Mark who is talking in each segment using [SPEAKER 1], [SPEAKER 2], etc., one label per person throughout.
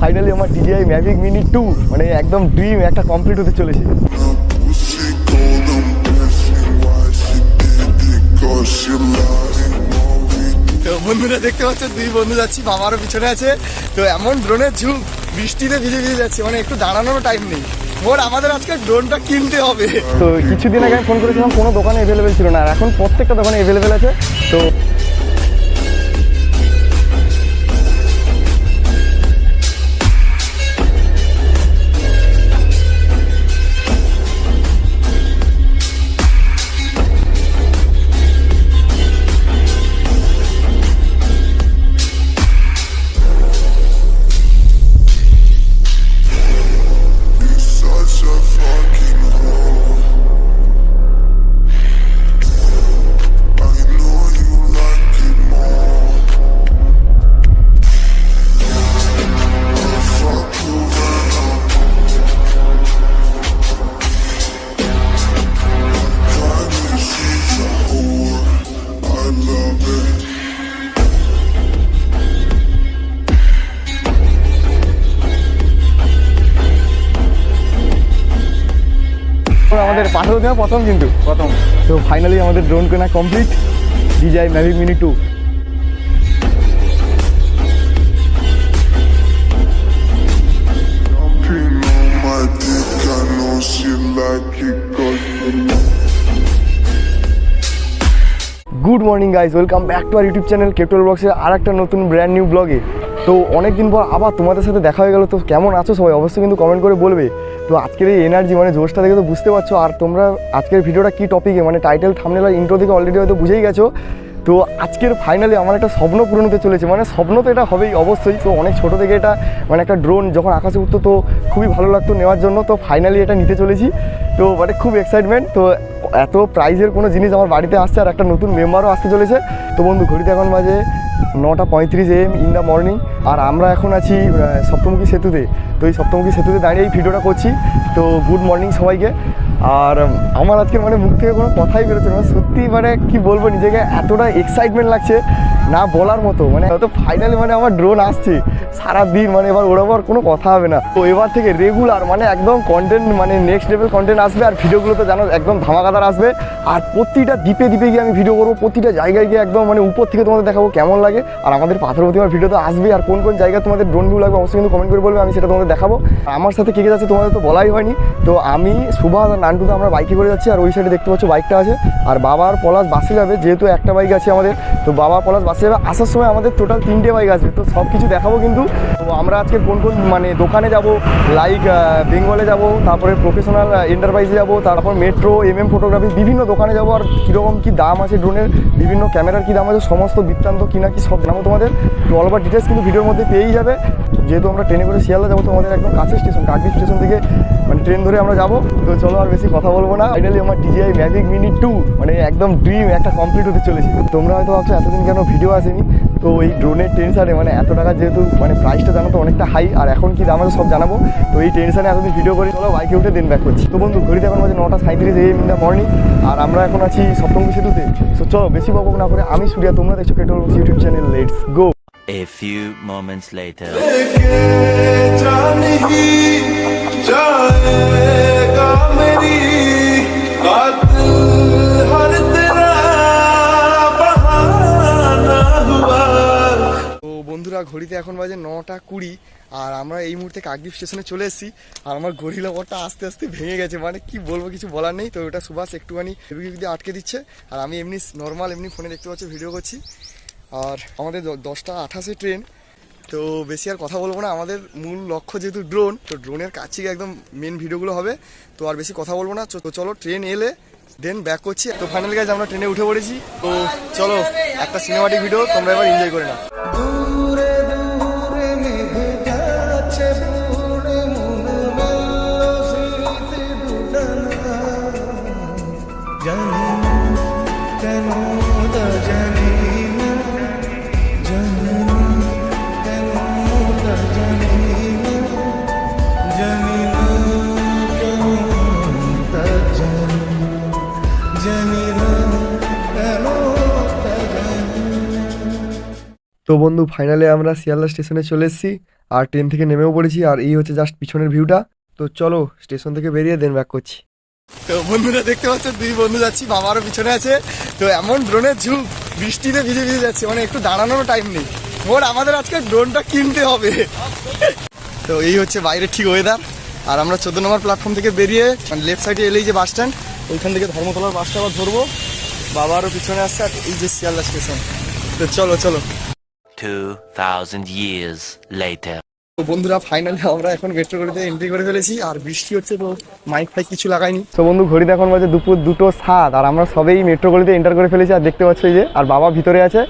[SPEAKER 1] Finally আমার DJI Mavic Mini 2 মানে একদম ড্রিম একটা কমপ্লিট হতে চলেছে। তো বন্ধুরা দেখতে পাচ্ছ দুই বন্ধু যাচ্ছি, বাবারও পিছনে আছে। তো এমন ড্রোনের ঝুঁক, বৃষ্টিতে ভিজে ভিজে যাচ্ছে, মানে একটু দাঁড়ানোর টাইম নেই। ওর আমাদের আজকে ড্রোনটা কিনতে হবে। তো কিছুদিন আগে ফোন করেছিলাম, কোনো দোকানে অ্যাভেলেবেল ছিল না, আর এখন প্রত্যেকটা দোকানে অ্যাভেলেবেল আছে। তো আমাদের পাঠাতে দেওয়া প্রথম, কিন্তু প্রথম। তো ফাইনালি আমাদের ড্রোন কেনা complete, DJI Mavic Mini 2। Good morning guys, welcome back to our YouTube channel K2LVLOGS-এর আর একটা নতুন ব্র্যান্ড নিউ ব্লগে। তো অনেকদিন পর আবার তোমাদের সাথে দেখা হয়ে গেল। তো কেমন আছো সবাই অবশ্যই কিন্তু কমেন্ট করে বলবে। তো আজকের এই এনার্জি মানে জোশটা দেখে তো বুঝতে পারছো। আর তোমরা আজকের ভিডিওটা কী টপিকে, মানে টাইটেল থাম্বনেল আর ইন্ট্রো থেকে অলরেডি হয়তো বুঝেই গেছো। তো আজকের ফাইনালি আমার একটা স্বপ্ন পূরণ হতে চলেছে, মানে স্বপ্ন তো এটা হবেই অবশ্যই। তো অনেক ছোটো থেকে এটা মানে একটা ড্রোন যখন আকাশে উঠতো তো খুবই ভালো লাগতো নেওয়ার জন্য। তো ফাইনালি এটা নিতে চলেছি, তো মানে খুব এক্সাইটমেন্ট। তো এত প্রাইজের কোনো জিনিস আমার বাড়িতে আসছে, আর একটা নতুন মেম্বারও আসতে চলেছে। তো বন্ধু ঘড়িতে এখন বাজে 9:35 AM ইন দ্য মর্নিং, আর আমরা এখন আছি সপ্তমুখী সেতুতে। তো এই সপ্তমুখী সেতুতে দাঁড়িয়ে এই ভিডিওটা করছি। তো গুড মর্নিং সবাইকে। আর আমার আজকে মানে মুখ থেকে কোনো কথাই বেরোচ্ছে না, সত্যি মানে কি বলবো, নিজেকে এতটা এক্সাইটমেন্ট লাগছে না বলার মতো। মানে হয়তো ফাইনালি মানে আমার ড্রোন আসছে সারাদিন, মানে এবার ওড়াবার কোনো কথা হবে না। তো এবার থেকে রেগুলার মানে একদম কন্টেন্ট, মানে নেক্সট লেভেল কন্টেন্ট আসবে। আর ভিডিওগুলো তো জানো একদম ধামাকাদার আসবে। আর প্রতিটা দ্বীপে দ্বীপে গিয়ে আমি ভিডিও করবো, প্রতিটা জায়গায় গিয়ে একদম মানে উপর থেকে তোমাদের দেখাবো কেমন লাগে। আর আমাদের পাথর প্রতিমার ভিডিও তো আসবে। আর কোন কোন জায়গায় তোমাদের ড্রোন ভিউ লাগবে অবশ্যই কিন্তু কমেন্ট করে বলবে, আমি সেটা তোমাদের দেখাবো। আমার সাথে কে কে যাচ্ছে তোমাদের তো বলাই হয়নি। তো আমি সুভাষ আর নান্টুদা আমরা বাইকে করে যাচ্ছি, আর ওই সাইডে দেখতে পাচ্ছ বাইকটা আছে। আর বাবার পলাশ বাসে যাবে, যেহেতু একটা বাইক আছে আমাদের। তো বাবা পলাশ বাসে যাবে, আসার সময় আমাদের টোটাল 3টে বাইক আসবে। তো সব কিছু দেখাবো কিন্তু। তো আমরা আজকে কোন কোন মানে দোকানে যাব, লাইক বেঙ্গলে যাব, তারপরে প্রফেশনাল এন্টারপ্রাইজে যাব, তারপর মেট্রো ফটোগ্রাফি বিভিন্ন দোকানে যাবো। আর কীরকম কী দাম আছে ড্রোনের, বিভিন্ন ক্যামেরার কী দাম আছে, সমস্ত বৃত্তান্ত কিনা কি সব জানাবো তোমাদের। তো অল ওভার ডিটেলস কিন্তু ভিডিওর মধ্যে পেয়েই যাবে। যেহেতু আমরা ট্রেনে করে শিয়ালদা যাবো, তো আমাদের একদম কাছে স্টেশন, কাকদ্বীপ স্টেশন থেকে মানে ট্রেন ধরে আমরা যাবো। তো চলো আর বেশি কথা বলবো না। ফাইনালি আমার DJI Mavic Mini 2 মানে একদম ড্রিম একটা কমপ্লিট হতে চলেছে। তোমরা হয়তো ভাবছো এতদিন কেন ভিডিও আসেনি। তো এই ড্রোনের টেনশানে মানে এত টাকা, যেহেতু মানে প্রাইসটা জানো তো অনেকটা হাই, আর এখন কি দাম আছে সব জানাবো। তো এই টেনশানে এতদিন ভিডিও করে চলো বাইকে উঠে দেন ব্যাক করছি। তো বন্ধু ঘড়িতে এখন বাজে 9:37 AM ইন দ্য মর্নিং, আর আমরা এখন আছি সপ্তমুখী সেতুতে। তো চলো বেশি বকবক না করে, আমি সূর্যা, তোমরা দেখছো K2LVLOGS YouTube channel, let's go.
[SPEAKER 2] A few moments later.
[SPEAKER 1] বন্ধুরা ঘড়িতে এখন বাজে 9:20, আর আমরা এই মুহূর্তে কাকদ্বীপ স্টেশনে চলে এসেছি। আর আমার গরিলা বরটা আস্তে আস্তে ভেঙে গেছে, মানে কি বলবো, কিছু বলার নেই। তো ওটা সুভাষ একটুখানি দিয়ে আটকে দিচ্ছে, আর আমি এমনি নর্মাল এমনি ফোনে দেখতে পাচ্ছি ভিডিও করছি। আর আমাদের 10:28 ট্রেন। তো বেশি আর কথা বলবো না, আমাদের মূল লক্ষ্য যেহেতু ড্রোন, তো ড্রোনের কাছ থেকে একদম মেন ভিডিওগুলো হবে। তো আর বেশি কথা বলবো না, তো চলো ট্রেন এলে দেন ব্যাক করছি। তো ফাইনালি গাইজ আমরা ট্রেনে উঠে পড়েছি। তো চলো একটা সিনেমাটিক ভিডিও তোমরা এবার এনজয় করে নাও। তো বন্ধু ফাইনালি আমরা শিয়ালদা স্টেশনে চলে এসেছি। আর ট্রেন থেকে নেমেও পড়েছি, আর এই হচ্ছে জাস্ট পিছনের ভিউটা। তো চলো স্টেশন থেকে বেরিয়ে দেন ব্যাক করছি। তো বন্ধুরা দেখতে পাচ্ছ, দুই বন্ধু যাচ্ছি, বাবারও পিছনে আছে। তো এমন ড্রোনের ঝুঁক, বৃষ্টিতে ভিজে ভিজে যাচ্ছে, মানে একটু দাঁড়ানোর টাইম নেই। ওর আমাদের আজকে ড্রোনটা কিনতে হবে। তো এই হচ্ছে বাইরের ঠিক ওয়েদার। আর আমরা 14 নম্বর প্ল্যাটফর্ম থেকে বেরিয়ে মানে লেফট সাইডে এলেই যে বাস স্ট্যান্ড, ওইখান থেকে ধর্মতলার বাসটা আবার ধরবো। বাবারও পিছনে আসছে, আর এই যে শিয়ালদা স্টেশন। তো চলো চলো।
[SPEAKER 2] 2000 years later.
[SPEAKER 1] তো বন্ধুরা ফাইনালি আমরা এখন মেট্রো গলিতে এন্ট্রি করে ফেলেছি, আর বৃষ্টি হচ্ছে তো মাইক ফাইক কিছু লাগাইনি। তো বন্ধু ঘড়িতে এখন বাজে দুপুর 2:07, আর আমরা সবেই মেট্রো গলিতে এন্টার করে ফেলেছি। আর দেখতে পাচ্ছ এই যে, আর বাবা ভিতরে আছে,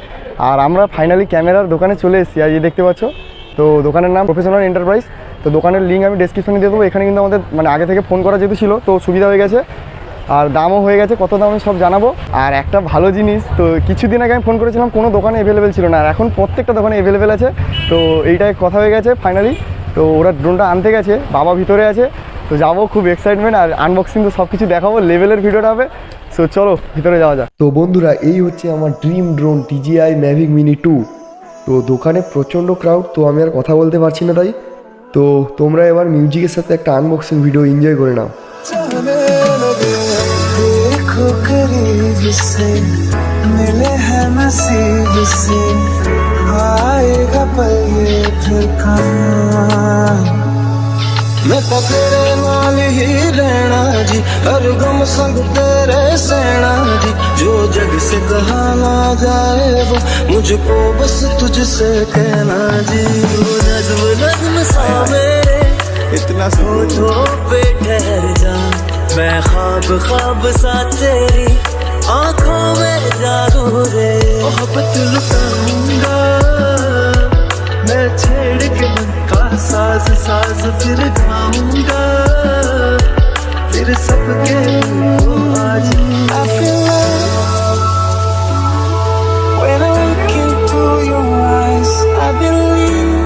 [SPEAKER 1] আর আমরা ফাইনালি ক্যামেরার দোকানে চলে এসেছি। আর এই দেখতে পাচ্ছ, তো দোকানের নাম প্রফেশনাল এন্টারপ্রাইজ। তো দোকানের লিঙ্ক আমি ডেসক্রিপশনে দিয়ে দেবো। এখানে কিন্তু আমাদের মানে আগে থেকে ফোন করা যেহেতু ছিল, তো সুবিধা হয়ে গেছে, আর দামও হয়ে গেছে। কত দাম আমি সব জানাবো। আর একটা ভালো জিনিস, তো কিছুদিন আগে আমি ফোন করেছিলাম, কোনো দোকানে অ্যাভেলেবেল ছিল না, আর এখন প্রত্যেকটা দোকানে অ্যাভেলেবেল আছে। তো এইটাই কথা হয়ে গেছে ফাইনালি। তো ওরা ড্রোনটা আনতে গেছে, বাবা ভিতরে আছে। তো যাবো, খুব এক্সাইটমেন্ট, আর আনবক্সিং তো সব কিছু দেখাবো, লেভেলের ভিডিওটা হবে। সো চলো ভিতরে যাওয়া যাক। তো বন্ধুরা এই হচ্ছে আমার dream drone DJI Mavic Mini 2। তো দোকানে প্রচণ্ড ক্রাউড, তো আমি আর কথা বলতে পারছি না তাই। তো তোমরা এবার মিউজিকের সাথে একটা আনবক্সিং ভিডিও এনজয় করে নাও। मिले हैं नसीब से आएगा पल ये फिर कहाँ मैं तो तेरे नाल ही रहना जी हर गम संग तेरे सहना जी जो जग से कहा ना जाए वो मुझको बस तुझसे कहना जी नज़्म नज़्म सा मेरे इतना सोचो पे ठहर जा मैं ख्वाब ख्वाब सा तेरी आँखों में जादू रे मोहब्बत लुटाऊंगा मैं छेड़ के मन का साज साज फिर गाऊंगा फिर सबके आज I feel love when I look into your eyes I believe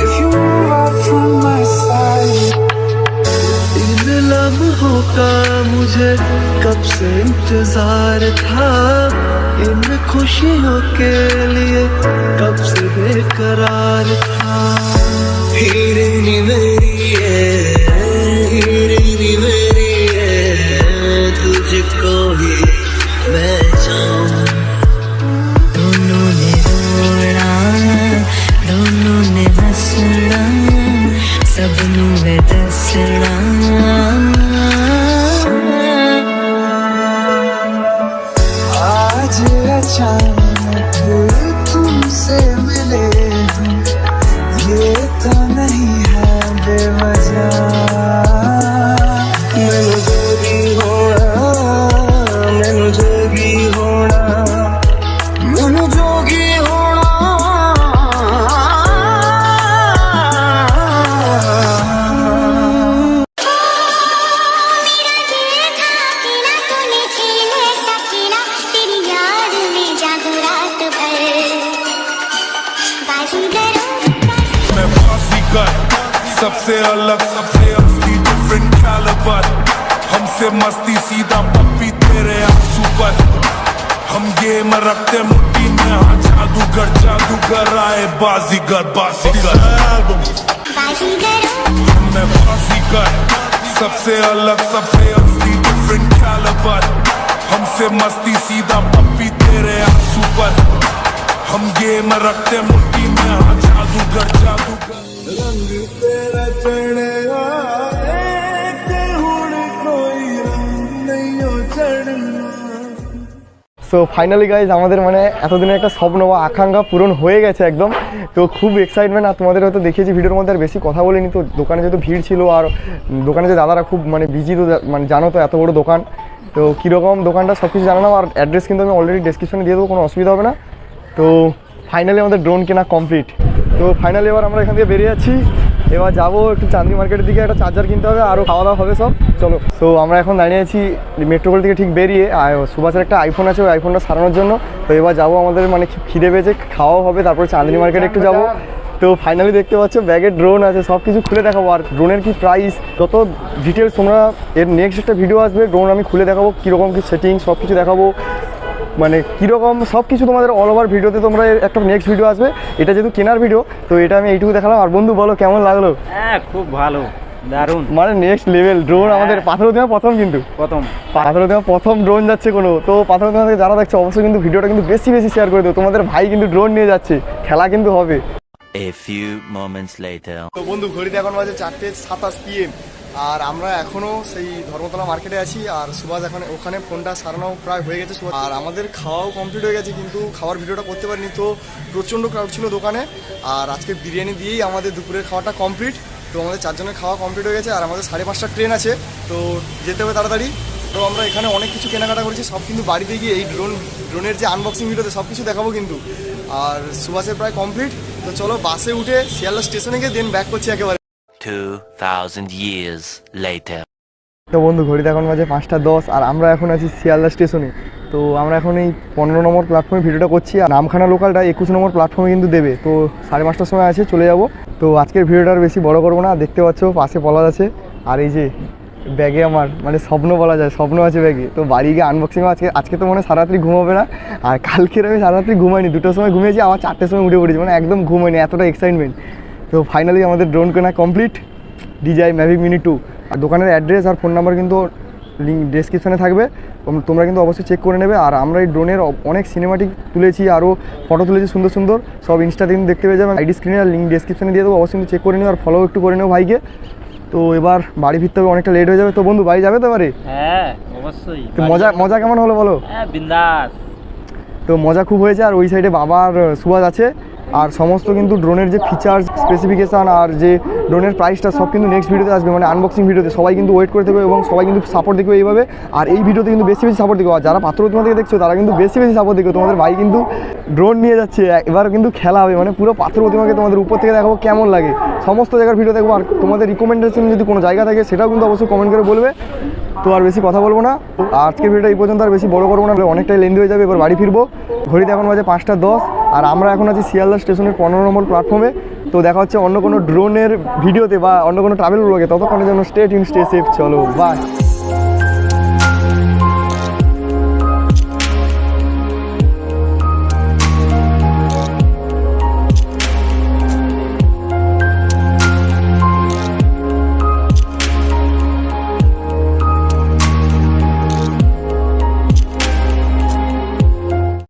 [SPEAKER 1] if you move out from my side इन लम्हों का मुझे कब से इंतजार था इन खुशियों के लिए कब से बेकरार था हीरे नी मेरी है तुझको ही मैं चाहूं दोनों ने रोना दोनों ने हंसना सबनों में दसना आज अचानक तुमसे मिले ये तो नहीं है बेवजह मैनू जोगी होना मैनू जोगी होना मैनू जोगी होना
[SPEAKER 3] सबसे अलग सबसे असली डिफरेंट कैलिबर हमसे मस्ती सीधा पप्पी तेरे आंसू पर हम गेम रखते मुट्ठी में हाँ जादूगर आए बाजीगर मैं बाजीगर सबसे अलग सबसे असली डिफरेंट कैलिबर हमसे मस्ती सीधा पप्पी तेरे आंसू पर हम गेम रखते मुट्ठी में हाँ जादूगर रंग तेरा चढ़े कोई रंग नहीं चढ़ना।
[SPEAKER 1] সো ফাইনালি গাইজ আমাদের মানে এতদিনের একটা স্বপ্ন বা আকাঙ্ক্ষা পূরণ হয়ে গেছে একদম। তো খুব এক্সাইটমেন্ট। আর তোমাদের হয়তো দেখিয়েছি ভিডিওর মধ্যে, আর বেশি কথা বলিনি। তো দোকানে যেহেতু ভিড় ছিল, আর দোকানে যে দাদারা খুব মানে বিজি, তো মানে জানো তো এত বড় দোকান, তো কীরকম দোকানটা সব কিছু জানালাম। আর অ্যাড্রেস কিন্তু আমি অলরেডি ডেসক্রিপশনে দিয়ে দেবো, কোনো অসুবিধা হবে না। তো ফাইনালি আমাদের ড্রোন কেনা কমপ্লিট। তো ফাইনালি এবার আমরা এখান থেকে বেরিয়ে যাচ্ছি। এবার যাবো একটু চাঁদনি মার্কেটের দিকে, একটা চার্জার কিনতে হবে, আরও খাওয়া দাওয়া হবে সব। চলো। সো আমরা এখন দাঁড়িয়ে আছি মেট্রোপল থেকে ঠিক বেরিয়ে, আর সুভাষের একটা আইফোন আছে, ওই আইফোনটা সারানোর জন্য। তো এবার যাবো, আমাদের মানে খিদে পেয়েছে, খাওয়াও হবে, তারপরে চাঁদনি মার্কেটে একটু যাবো। তো ফাইনালি দেখতে পাচ্ছ ব্যাগে ড্রোন আছে, সব কিছু খুলে দেখাবো। আর ড্রোনের কি প্রাইস, যত ডিটেলস তোমরা এর নেক্সট একটা ভিডিও আসবে, ড্রোন আমি খুলে দেখাবো, কীরকম কী সেটিং সব কিছু দেখাবো। মানে কীরকম সব কিছু তোমাদের অল ওভার ভিডিওতে তোমরা একটা নেক্সট ভিডিও আসবে। এটা যেহেতু কেনার ভিডিও, তো এটা আমি এইটুকু দেখালাম। আর বন্ধু বলো কেমন লাগলো?
[SPEAKER 4] হ্যাঁ খুব ভালো, দারুণ,
[SPEAKER 1] মানে নেক্সট লেভেল ড্রোন। আমাদের পাথরদিমা প্রথম, কিন্তু পাথরদিমা প্রথম ড্রোন যাচ্ছে কোনো। তো পাথরদিমা থেকে যারা দেখছে অবশ্যই কিন্তু ভিডিওটা কিন্তু বেশি বেশি শেয়ার করে দেবো। তোমাদের ভাই কিন্তু ড্রোন নিয়ে যাচ্ছে, খেলা কিন্তু হবে।
[SPEAKER 2] A few moments later.
[SPEAKER 1] তো বন্ধু ঘড়িতে এখন বাজে 4:27 PM, আর আমরা এখনও সেই ধর্মতলা মার্কেটে আছি। আর সুভাষ এখন ওখানে ফোনটা সারানো প্রায় হয়ে গেছে, আর আমাদের খাওয়াও কমপ্লিট হয়ে গেছে, কিন্তু খাওয়ার ভিডিওটা করতে পারিনি। তো প্রচণ্ড ক্রাউড ছিল দোকানে, আর আজকে বিরিয়ানি দিয়েই আমাদের দুপুরের খাওয়াটা কমপ্লিট। তো আমাদের 4 জনের খাওয়া কমপ্লিট হয়ে গেছে, আর আমাদের 5:30টার ট্রেন আছে, তো যেতে হবে তাড়াতাড়ি। তো আমরা এখানে অনেক কিছু কেনাকাটা করেছি, সব কিন্তু বাড়িতে গিয়ে এই ড্রোনের যে আনবক্সিং ভিডিওতে সব কিছু দেখাবো কিন্তু। আর সুভাষের প্রায় কমপ্লিট। তো চলো বাসে উঠে শিয়ালদা স্টেশনে গিয়ে দেন ব্যাক করছি একেবারে।
[SPEAKER 2] 2000 years later.
[SPEAKER 1] তো বন্ধু ঘড়িতে এখন বাজে 5:10, আর আমরা এখন আছি শিয়ালদা স্টেশনে। তো আমরা এখন এই 15 নম্বর প্ল্যাটফর্মে ভিডিওটা করছি, আর নামখানা লোকালটা 21 নম্বর প্ল্যাটফর্মে কিন্তু দেবে। তো 5:30টার সময় আছে, চলে যাব। তো আজকের ভিডিওটা আর বেশি বড় করবো না, দেখতে পাচ্ছ পাশে পলাশ আছে, আর এই যে ব্যাগে আমার মানে স্বপ্ন বলা যায়, স্বপ্ন আছে ব্যাগে। তো বাড়ি গিয়ে আনবক্সিং আজকে তো মনে সারারাত্রি ঘুমাবে না। আর কালকের আমি সারারাত্রি ঘুমাইনি, 2টার সময় ঘুমিয়েছি, আমার 4টের সময় উঠে পড়েছি, মানে একদম ঘুমাইনি, এতটা এক্সাইটমেন্ট। তো ফাইনালি আমাদের ড্রোন কেনা কমপ্লিট, DJI Mavic Mini 2। আর দোকানের অ্যাড্রেস আর ফোন নাম্বার কিন্তু লিঙ্ক ডেসক্রিপশানে থাকবে, তোমরা কিন্তু অবশ্যই চেক করে নেবে। আর আমরা এই ড্রোনের অনেক সিনেমাটিক তুলেছি, আরও ফটো তুলেছি সুন্দর সুন্দর, সব ইনস্টাতে কিন্তু দেখতে পেয়ে যাবে। আইডি স্ক্রিনে আর লিঙ্ক ডেসক্রিপশানে দিয়ে দেবো, অবশ্যই কিন্তু চেক করে নিও, আর ফলো একটু করে নেও ভাইকে। তো এবার বাড়ি ফিরতে হবে, অনেকটা লেট হয়ে যাবে। তো বন্ধু বাড়ি যাবে তো এবারে?
[SPEAKER 4] হ্যাঁ অবশ্যই।
[SPEAKER 1] তো মজা কেমন হলো বলো?
[SPEAKER 4] হ্যাঁ বিন্দাস।
[SPEAKER 1] তো মজা খুব হয়েছে। আর ওই সাইডে বাবার সুভাষ আছে, আর সমস্ত কিন্তু ড্রোনের যে ফিচার্স স্পেসিফিকেশান আর যে ড্রোনের প্রাইসটা সব কিন্তু নেক্সট ভিডিওতে আসবে, মানে আনবক্সিং ভিডিওতে। সবাই কিন্তু ওয়েট করে থাকবে এবং সবাই কিন্তু সাপোর্ট দেখবে এইভাবে। আর এই ভিডিওতে কিন্তু বেশি বেশি সাপোর্ট দেখবে, আর যারা পাথরদিমা থেকে দেখছো তারা কিন্তু বেশি বেশি সাপোর্ট দেখবে। তোমাদের ভাই কিন্তু ড্রোন নিয়ে যাচ্ছে, এবার কিন্তু খেলা হবে, মানে পুরো পাথরদিমাকে তোমাদের উপর থেকে দেখাবো কেমন লাগে, সমস্ত জায়গার ভিডিও দেখবো। আর তোমাদের রিকমেন্ডেশন যদি কোনো জায়গা থাকে সেটাও কিন্তু অবশ্যই কমেন্ট করে বলবে। তো আর বেশি কথা বলবো না, আজকের ভিডিওটা এই পর্যন্ত, আর বেশি বড় করবো না, অনেকটাই লেন্দি হয়ে যাবে। এবার বাড়ি ফিরবো। ঘড়িতে এখন বাজে 5:10, আর আমরা এখন আছি শিয়ালদা স্টেশনের 15 নম্বর প্ল্যাটফর্মে। তো দেখা হচ্ছে অন্য কোনো ড্রোনের ভিডিওতে বা অন্য কোনো ট্রাভেল ব্লগে। ততক্ষণের জন্য স্টে টিউন, স্টে সেফ, চলো বাই।